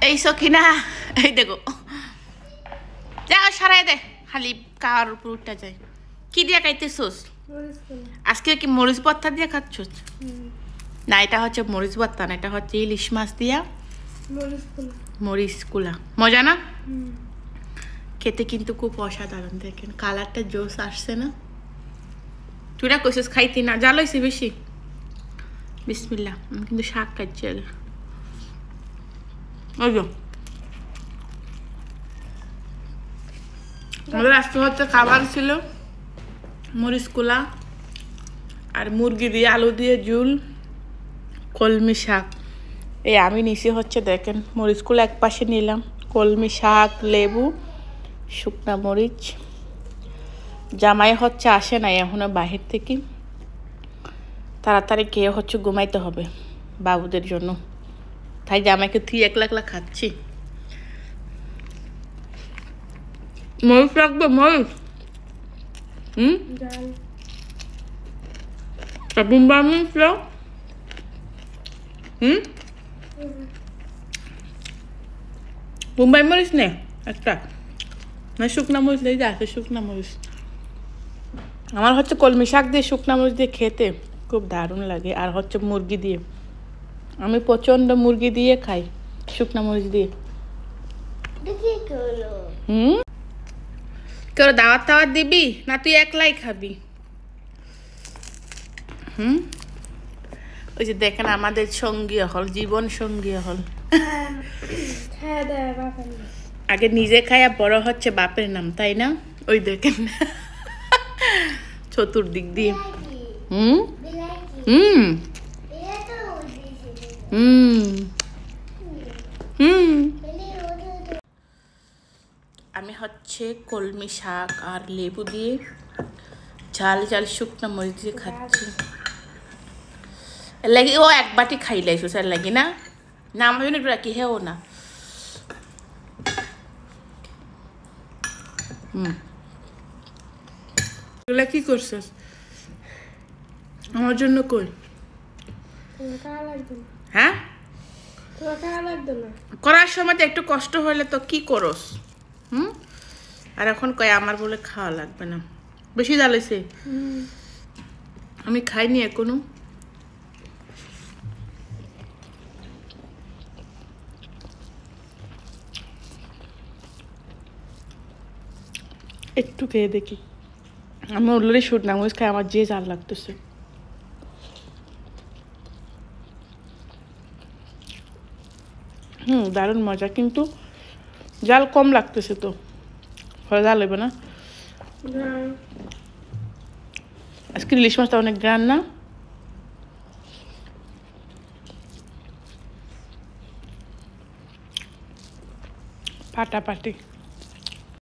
এই সখিনা এই দেখো যা সরাই দে খালি কার উপর উঠটা যায় কি দিয়ে খাইতেছোস আজকে কি মরিচ ভর্তা দিয়ে খাচ্ছোস না এটা হচ্ছে মরিচ ভর্তা না এটা হচ্ছে ইলিশ মাছ দিয়া মরিচ কুলা মজা না খেতে কিন্তু খুব অসাধারণ দেখেন কালারটা জোস আসছে না তুই না কইছিস খাইতি না জাল হইছে বেশি বিসমিল্লাহ আমি কিন্তু শাক খাচ্ছি আগে ওই যো আমাদের আজকে হচ্ছে খাবার ছিল মরিচ কুলা আর মুরগি দিয়ে আলু দিয়ে ঝুল কলমি শাক এই আমি নিচে হচ্ছে দেখেন মরিচ কুলা এক পাশে নিলাম কলমি শাক লেবু শুকনা মরিচ জামাই হচ্ছে আসে নাই এখনো বাহির থেকে তাড়াতাড়ি খেয়ে হচ্ছে ঘুমাইতে হবে বাবুদের জন্য তাই জামাইকে তুই একলা একলা খাচ্ছি মরিচ রাখবে মরিচ বুম্বা মরিচ দাও বুম্বাই মরিচ নে একটা না শুকনা মরিচ লেগে আছে শুকনা মরিচ আমার হচ্ছে কলমি শাক দিয়ে শুকনা মরিচ দিয়ে খেতে খুব দারুণ লাগে আর হচ্ছে মুরগি দিয়ে আমি প্রচন্ড মুরগি দিয়ে খাই শুকনা মরিচ দিয়ে কেউ দাওয়াত টাওয়াত দিবি না তুই একলাই খাবি ওই যে দেখেন আমাদের সঙ্গী হল জীবন সঙ্গী হল আগে নিজে খায়া বড় হচ্ছে বাপের নাম তাই না ওই দেখেন চতুর্দিক দিয়ে আমি হচ্ছে কলমি শাক আর লেবু দিয়ে ঝাল ঝাল শুকনো মরিচ দিয়ে খাচ্ছি লাগি ও এক বাটি খাই লাইছো স্যার লাগি না না আমার জন্য একটু রাখি হেও না এগুলা কি করছিস আমার জন্য কই হ্যাঁ করার সময় তো একটু কষ্ট হলে তো কি করস আর এখন কয় আমার বলে খাওয়া লাগবে না বেশি জ্বালাইছে আমি খাইনি এখনো একটু খেয়ে দেখি আমি অলরেডি শুট না মরিচ খাই আমার যে জাল লাগতেছে দারুণ মজা কিন্তু জাল কম লাগতেছে তো ফলে জাল হবে না আজকে ইলিশ মাছটা অনেক গ্রান না ফাটাফাটি